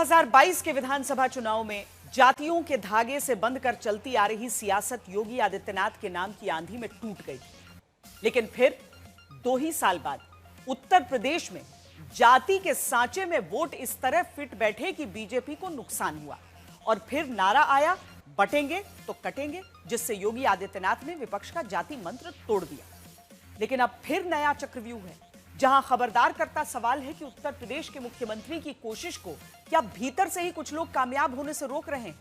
2022 के विधानसभा चुनाव में जातियों के धागे से बंध कर चलती आ रही सियासत योगी आदित्यनाथ के नाम की आंधी में टूट गई थी। लेकिन फिर 2 ही साल बाद उत्तर प्रदेश में जाति के सांचे में वोट इस तरह फिट बैठे कि बीजेपी को नुकसान हुआ और फिर नारा आया, बटेंगे तो कटेंगे, जिससे योगी आदित्यनाथ ने विपक्ष का जाति मंत्र तोड़ दिया। लेकिन अब फिर नया चक्रव्यूह है, जहां खबरदार करता सवाल है कि उत्तर प्रदेश के मुख्यमंत्री की कोशिश को क्या भीतर से ही कुछ लोग कामयाब होने से रोक रहे हैं?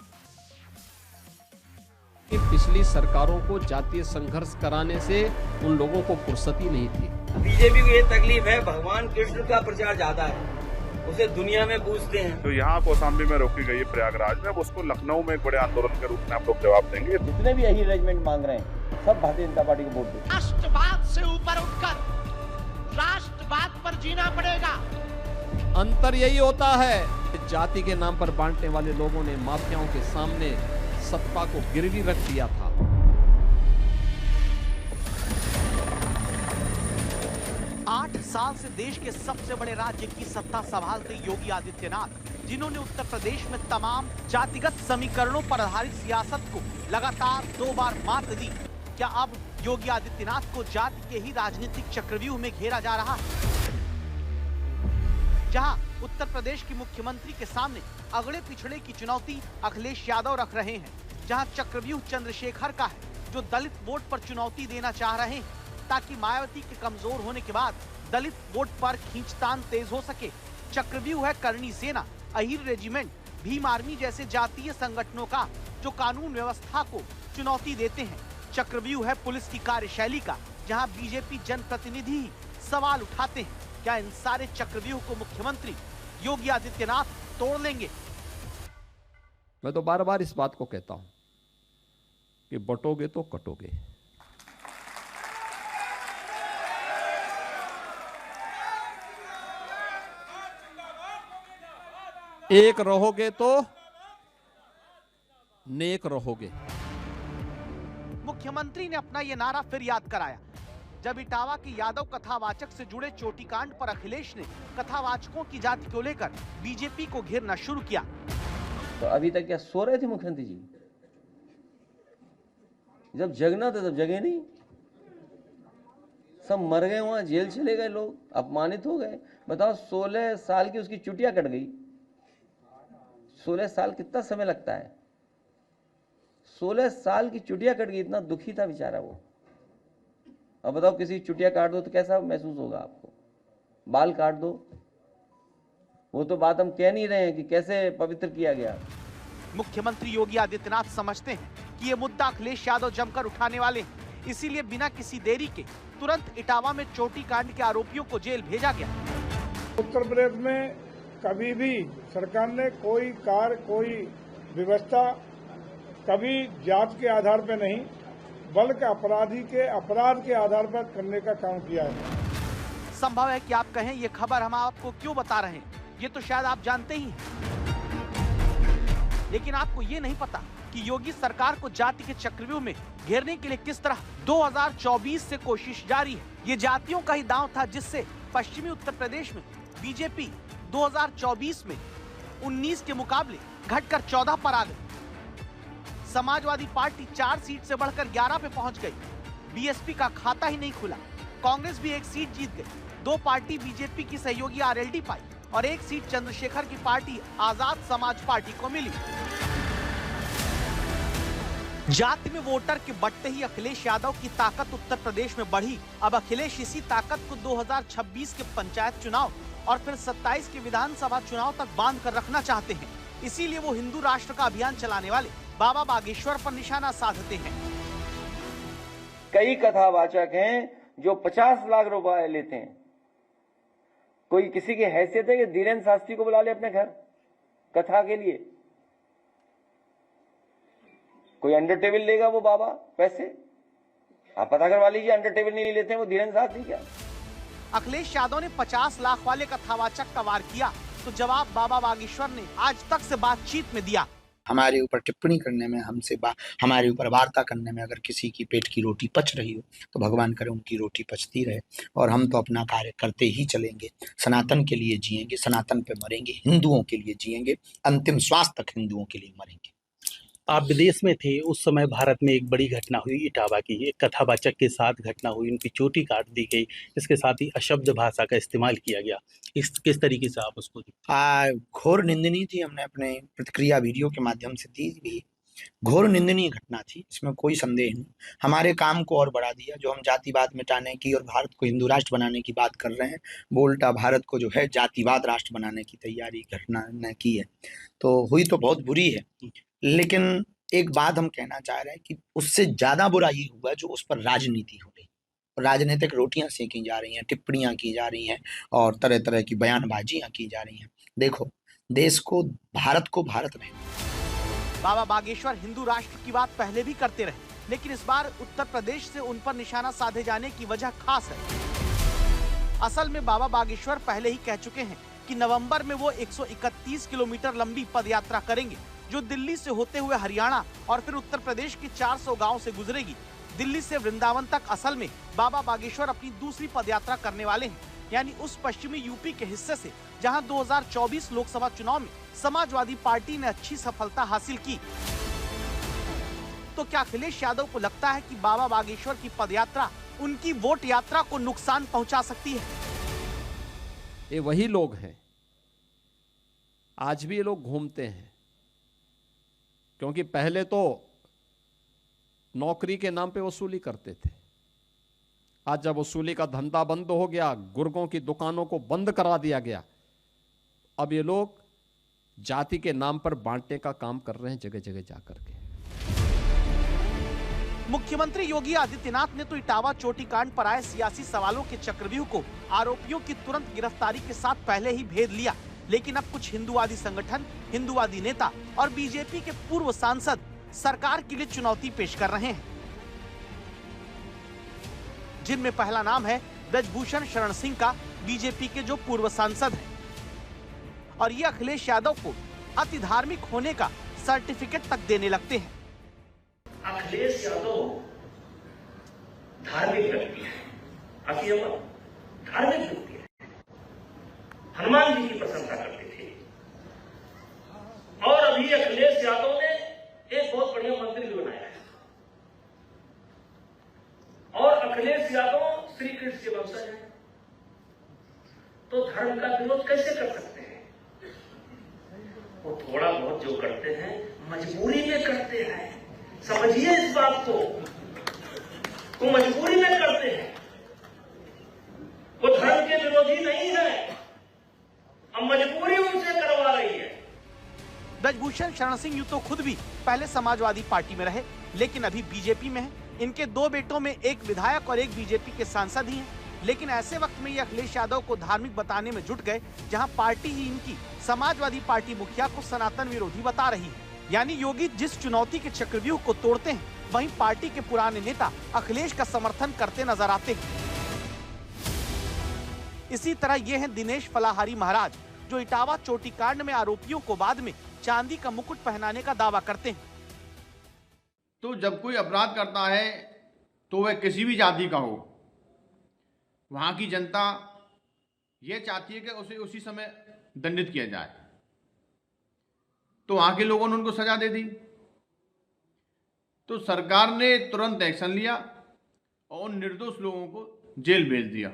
पिछली सरकारों को जातीय संघर्ष कराने से उन लोगों को फुर्सत ही नहीं थी। बीजेपी को ये तकलीफ है, भगवान कृष्ण का प्रचार ज्यादा है, उसे दुनिया में पूछते हैं। तो यहाँ कौशाम्बी में रोकी गई है प्रयागराज में, उसको लखनऊ में एक बड़े आंदोलन के रूप में आप लोग जवाब देंगे। जितने भी यही अरेंजमेंट मांग रहे हैं सब भारतीय जनता पार्टी को वोट दें। राष्ट्रवाद से ऊपर उठकर राष्ट्रवाद पर जीना पड़ेगा। अंतर यही होता है, जाति के नाम पर बांटने वाले लोगों ने माफियाओं के सामने सत्ता को गिरवी रख दिया था। आठ साल से देश के सबसे बड़े राज्य की सत्ता संभालते योगी आदित्यनाथ, जिन्होंने उत्तर प्रदेश में तमाम जातिगत समीकरणों पर आधारित सियासत को लगातार 2 बार मात दी, क्या अब योगी आदित्यनाथ को जाति के ही राजनीतिक चक्रव्यूह में घेरा जा रहा है? जहां उत्तर प्रदेश के मुख्यमंत्री के सामने अगड़े पिछड़े की चुनौती अखिलेश यादव रख रहे हैं, जहां चक्रव्यूह चंद्रशेखर का है, जो दलित वोट पर चुनौती देना चाह रहे हैं ताकि मायावती के कमजोर होने के बाद दलित वोट पर खींचतान तेज हो सके। चक्रव्यूह है करणी सेना, अहिर रेजिमेंट, भीम आर्मी जैसे जातीय संगठनों का, जो कानून व्यवस्था को चुनौती देते हैं। चक्रव्यूह है पुलिस की कार्यशैली का, जहां बीजेपी जनप्रतिनिधि सवाल उठाते हैं। क्या इन सारे चक्रव्यूह को मुख्यमंत्री योगी आदित्यनाथ तोड़ लेंगे? मैं तो बार बार इस बात को कहता हूं कि बटोगे तो कटोगे। एक रहोगे तो नेक रहोगे। मुख्यमंत्री ने अपना ये नारा फिर याद कराया जब इटावा के यादव कथावाचक से जुड़े चोटीकांड पर अखिलेश ने कथावाचकों की जाति को लेकर बीजेपी को घेरना शुरू किया। तो अभी तक क्या सो रहे थे मुख्यमंत्री जी? जब जगना था तब जगे नहीं, सब मर गए, वहां जेल चले गए लोग, अपमानित हो गए। बताओ 16 साल की उसकी चुटिया कट गई। 16 साल कितना समय लगता है? 16 साल की चुटिया कट गई, इतना दुखी था बेचारा वो। अब बताओ किसी की चुटिया काट दो तो कैसा महसूस होगा आपको? बाल काट दो, वो तो बात हम कह नहीं रहे हैं कि कैसे पवित्र किया गया। मुख्यमंत्री योगी आदित्यनाथ समझते हैं कि ये मुद्दा अखिलेश यादव जमकर उठाने वाले हैं, इसीलिए बिना किसी देरी के तुरंत इटावा में चोटी कांड के आरोपियों को जेल भेजा गया। उत्तर प्रदेश में कभी भी सरकार ने कोई कार्य, कोई व्यवस्था कभी जात के आधार पर नहीं, बल्कि अपराधी के अपराध के आधार पर करने का काम किया है। संभव है कि आप कहें ये खबर हम आपको क्यों बता रहे हैं, ये तो शायद आप जानते ही हैं। लेकिन आपको ये नहीं पता कि योगी सरकार को जाति के चक्रव्यूह में घेरने के लिए किस तरह 2024 से कोशिश जारी है। ये जातियों का ही दांव था, जिससे पश्चिमी उत्तर प्रदेश में बीजेपी 2024 में 19 के मुकाबले घटकर 14 पर आ गई। समाजवादी पार्टी 4 सीट से बढ़कर 11 पे पहुंच गई। बीएसपी का खाता ही नहीं खुला। कांग्रेस भी 1 सीट जीत गई। 2 पार्टी बीजेपी की सहयोगी आरएलडी पाई और 1 सीट चंद्रशेखर की पार्टी आजाद समाज पार्टी को मिली। जाति में वोटर के बढ़ते ही अखिलेश यादव की ताकत उत्तर प्रदेश में बढ़ी। अब अखिलेश इसी ताकत को 2026 के पंचायत चुनाव और फिर 27 के विधानसभा चुनाव तक बांध कर रखना चाहते हैं। इसीलिए वो हिंदू राष्ट्र का अभियान चलाने वाले बाबा बागेश्वर पर निशाना साधते हैं। कई कथावाचक हैं जो 50 लाख रुपए लेते हैं। कोई किसी की हैसियत है कि धीरेन्द्र शास्त्री को बुला ले अपने घर कथा के लिए? कोई अंडर टेबल लेगा वो बाबा पैसे? आप पता करवा लीजिए, अंडर टेबल नहीं लेते हैं वो धीरेन्द्र शास्त्री क्या? अखिलेश यादव ने 50 लाख वाले कथावाचक का वार किया तो जवाब बाबा बागेश्वर ने आज तक से बातचीत में दिया। हमारे ऊपर टिप्पणी करने में, हमारे ऊपर वार्ता करने में अगर किसी की पेट की रोटी पच रही हो तो भगवान करे उनकी रोटी पचती रहे, और हम तो अपना कार्य करते ही चलेंगे। सनातन के लिए जिएंगे, सनातन पे मरेंगे, हिंदुओं के लिए जिएंगे, अंतिम श्वास तक हिंदुओं के लिए मरेंगे। आप विदेश में थे उस समय, भारत में एक बड़ी घटना हुई इटावा की, एक कथावाचक के साथ घटना हुई, उनकी चोटी काट दी गई, इसके साथ ही अशब्द भाषा का इस्तेमाल किया गया। किस तरीके से आप उसको घोर निंदनीय थी, हमने अपने प्रतिक्रिया वीडियो के माध्यम से दी भी। घोर निंदनीय घटना थी, इसमें कोई संदेह नहीं। हमारे काम को और बढ़ा दिया, जो हम जातिवाद मिटाने की और भारत को हिंदू राष्ट्र बनाने की बात कर रहे हैं, वो उल्टा भारत को जो है जातिवाद राष्ट्र बनाने की तैयारी घटना ने की है। तो हुई तो बहुत बुरी है, लेकिन एक बात हम कहना चाह रहे हैं कि उससे ज्यादा बुरा ये हुआ जो उस पर राजनीति हो रही, राजनीतिक रोटियां सेकी जा रही हैं, टिप्पणियां की जा रही हैं और तरह तरह की बयानबाजियां की जा रही हैं। देखो, देश को, भारत को भारत रहने। बाबा बागेश्वर हिंदू राष्ट्र की बात पहले भी करते रहे, लेकिन इस बार उत्तर प्रदेश से उन पर निशाना साधे जाने की वजह खास है। असल में बाबा बागेश्वर पहले ही कह चुके हैं कि नवंबर में वो 131 किलोमीटर लंबी पदयात्रा करेंगे, जो दिल्ली से होते हुए हरियाणा और फिर उत्तर प्रदेश के 400 गांव से गुजरेगी। दिल्ली से वृंदावन तक असल में बाबा बागेश्वर अपनी दूसरी पदयात्रा करने वाले हैं, यानी उस पश्चिमी यूपी के हिस्से से जहां 2024 लोकसभा चुनाव में समाजवादी पार्टी ने अच्छी सफलता हासिल की। तो क्या अखिलेश यादव को लगता है कि बाबा बागेश्वर की पदयात्रा उनकी वोट यात्रा को नुकसान पहुंचा सकती है? ये वही लोग हैं, आज भी ये लोग घूमते हैं, क्योंकि पहले तो नौकरी के नाम पे वसूली करते थे। आज जब वसूली का धंधा बंद हो गया, गुर्गों की दुकानों को बंद करा दिया गया, अब ये लोग जाति के नाम पर बांटने का काम कर रहे हैं जगह जगह जाकर के। मुख्यमंत्री योगी आदित्यनाथ ने तो इटावा चोटी कांड पर आए सियासी सवालों के चक्रव्यूह को आरोपियों की तुरंत गिरफ्तारी के साथ पहले ही भेद लिया, लेकिन अब कुछ हिंदुवादी संगठन, हिंदुवादी नेता और बीजेपी के पूर्व सांसद सरकार के लिए चुनौती पेश कर रहे हैं, जिनमें पहला नाम है ब्रजभूषण शरण सिंह का, बीजेपी के जो पूर्व सांसद हैं, और ये अखिलेश यादव को अति धार्मिक होने का सर्टिफिकेट तक देने लगते हैं। अखिलेश यादव धार्मिक व्यक्ति है, धार्मिक व्यक्ति है, हनुमान जी की प्रशंसा करते थे, और अभी अखिलेश यादव ने एक बहुत बढ़िया मंदिर भी बनाया है, और अखिलेश यादव श्री कृष्ण के वंशज हैं, तो धर्म का विरोध कैसे कर सकते हैं? वो थोड़ा बहुत जो करते हैं मजबूरी में करते हैं, समझिए इस बात को, वो मजबूरी में करते हैं, वो धर्म के विरोधी नहीं है, अब मजबूरी उनसे करवा रही है। ब्रजभूषण शरण सिंह यूं तो खुद भी पहले समाजवादी पार्टी में रहे, लेकिन अभी बीजेपी में है। इनके दो बेटों में एक विधायक और एक बीजेपी के सांसद ही हैं, लेकिन ऐसे वक्त में ये अखिलेश यादव को धार्मिक बताने में जुट गए, जहां पार्टी ही इनकी समाजवादी पार्टी मुखिया को सनातन विरोधी बता रही है। यानी योगी जिस चुनौती के चक्रव्यूह को तोड़ते हैं, वहीं पार्टी के पुराने नेता अखिलेश का समर्थन करते नजर आते हैं। इसी तरह ये हैं दिनेश फलाहारी महाराज, जो इटावा चोटी कांड में आरोपियों को बाद में चांदी का मुकुट पहनाने का दावा करते हैं। तो जब कोई अपराध करता है तो वह किसी भी जाति का हो, वहां की जनता यह चाहती है कि उसे उसी समय दंडित किया जाए, तो वहां के लोगों ने उनको सजा दे दी। तो सरकार ने तुरंत एक्शन लिया और उन निर्दोष लोगों को जेल भेज दिया।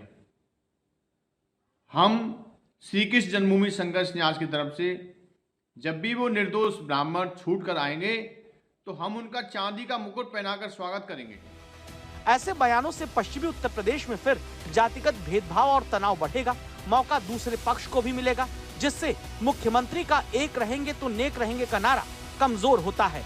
हम श्री कृष्ण जन्मभूमि संघर्ष न्यास की तरफ से जब भी वो निर्दोष ब्राह्मण छूट कर आएंगे तो हम उनका चांदी का मुकुट पहनाकर स्वागत करेंगे। ऐसे बयानों से पश्चिमी उत्तर प्रदेश में फिर जातिगत भेदभाव और तनाव बढ़ेगा, मौका दूसरे पक्ष को भी मिलेगा, जिससे मुख्यमंत्री का एक रहेंगे तो नेक रहेंगे का नारा कमजोर होता है।